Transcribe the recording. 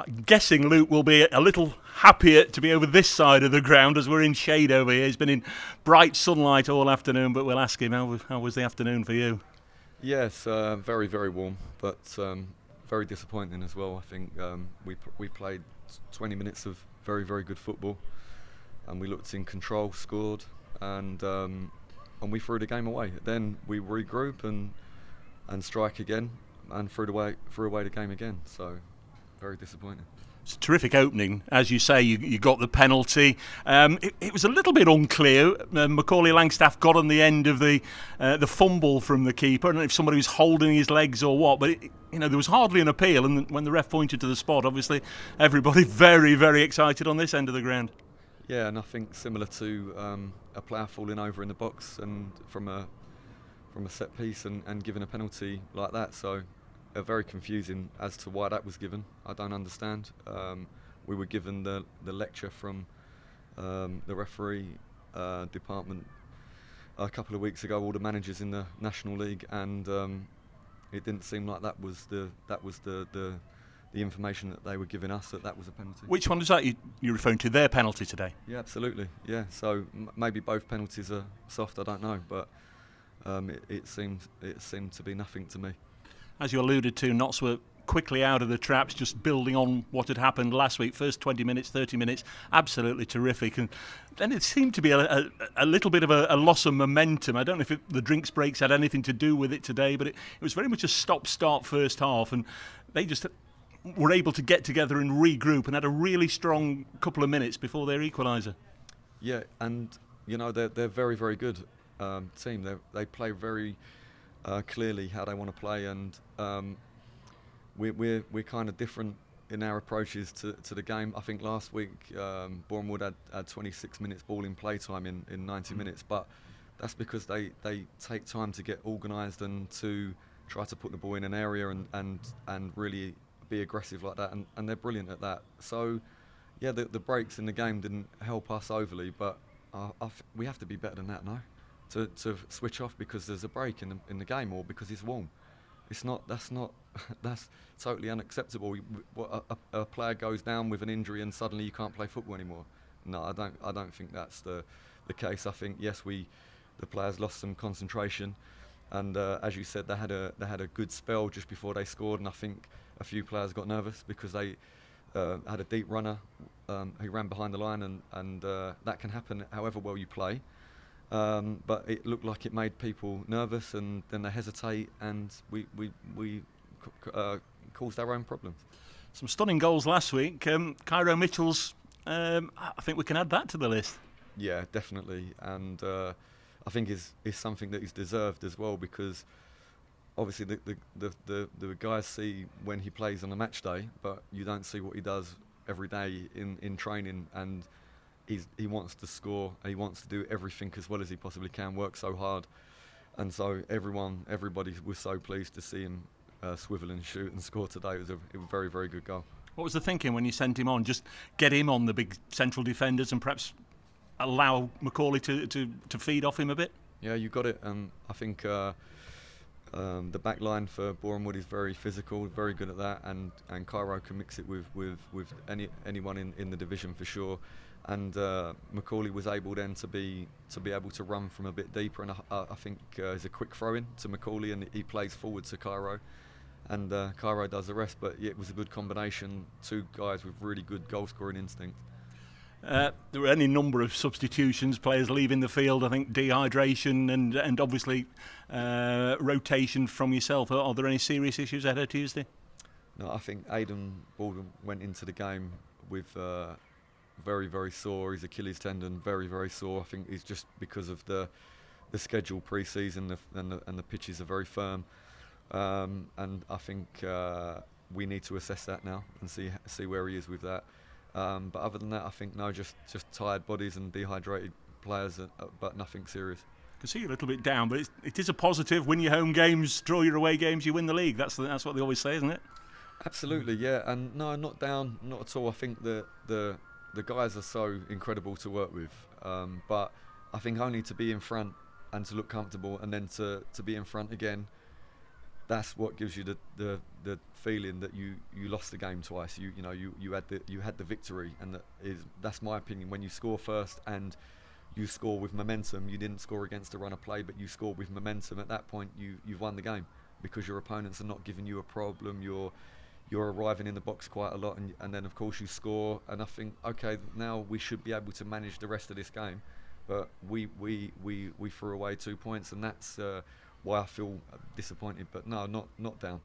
I'm guessing Luke will be a little happier to be over this side of the ground as we're in shade over here. He's been in bright sunlight all afternoon, but we'll ask him how was the afternoon for you? Yes, very, very warm, but very disappointing as well. I think we played 20 minutes of very, very good football, and we looked in control, scored, and we threw the game away. Then we regroup and strike again, and threw away the game again. So very disappointing. It's a terrific opening. As you say, you got the penalty. It was a little bit unclear. Macaulay Langstaff got on the end of the fumble from the keeper. I don't know if somebody was holding his legs or what, but there was hardly an appeal. And when the ref pointed to the spot, obviously everybody very, very excited on this end of the ground. Yeah, and I think similar to a player falling over in the box and from a set piece and giving a penalty like that. So very confusing as to why that was given. I don't understand. We were given the lecture from the referee department a couple of weeks ago, all the managers in the National League, and it didn't seem like that was the information that they were giving us, that was a penalty. Which one is that you're referring to? Their penalty today? Yeah, absolutely. Yeah, so maybe both penalties are soft. I don't know, but it seemed to be nothing to me. As you alluded to, Notts were quickly out of the traps, just building on what had happened last week. First 20 minutes, 30 minutes, absolutely terrific. And then it seemed to be a little bit of a loss of momentum. I don't know if the drinks breaks had anything to do with it today, but it was very much a stop-start first half. And they just were able to get together and regroup and had a really strong couple of minutes before their equaliser. Yeah, and they're very, very good team. They play very clearly how they want to play, and we're kind of different in our approaches to the game. I think last week Boreham Wood had 26 minutes ball in play time in 90 minutes, but that's because they take time to get organised and to try to put the ball in an area and really be aggressive like that, and they're brilliant at that. So yeah, the breaks in the game didn't help us overly, but we have to be better than that now. To switch off because there's a break in the game or because it's warm. That's totally unacceptable. A player goes down with an injury and suddenly you can't play football anymore. No, I don't think that's the case. I think yes, the players lost some concentration, and as you said, they had a good spell just before they scored, and I think a few players got nervous because they had a deep runner who ran behind the line, and that can happen however well you play. But it looked like it made people nervous, and then they hesitate, and we caused our own problems. Some stunning goals last week. Cairo Mitchell's, I think we can add that to the list. Yeah, definitely, and I think is something that he's deserved as well, because obviously the guys see when he plays on a match day, but you don't see what he does every day in training, and he wants to score, he wants to do everything as well as he possibly can, work so hard, and so everybody was so pleased to see him swivel and shoot and score today. It was a very, very good goal. What was the thinking when you sent him on? Just get him on the big central defenders and perhaps allow Macaulay to feed off him a bit? Yeah, you got it. I think the back line for Boreham Wood is very physical, very good at that, and Cairo can mix it with anyone in the division for sure. And Macaulay was able then to be able to run from a bit deeper, and I think there's a quick throw in to Macaulay, and he plays forward to Cairo, and Cairo does the rest. But yeah, it was a good combination, two guys with really good goal scoring instinct. There were any number of substitutions, players leaving the field. I think dehydration and obviously rotation from yourself. Are there any serious issues ahead of Tuesday? No, I think Aidan Baldwin went into the game with very, very sore. His Achilles tendon, very, very sore. I think it's just because of the schedule pre-season and the pitches are very firm. And I think we need to assess that now and see where he is with that. But other than that, I think no, just tired bodies and dehydrated players, but nothing serious. I can see you're a little bit down, but it is a positive. Win your home games, draw your away games, you win the league. That's what they always say, isn't it? Absolutely, yeah. And no, not down, not at all. I think the guys are so incredible to work with, but I think only to be in front and to look comfortable, and then to be in front again, that's what gives you the feeling that you lost the game twice. You had the victory, and that's my opinion. When you score first and you score with momentum, you didn't score against a run of play, but you scored with momentum. At that point, you've won the game, because your opponents are not giving you a problem. You're arriving in the box quite a lot, and then of course you score. And I think, okay, now we should be able to manage the rest of this game, but we threw away 2 points, and that's why I feel disappointed. But no, not down.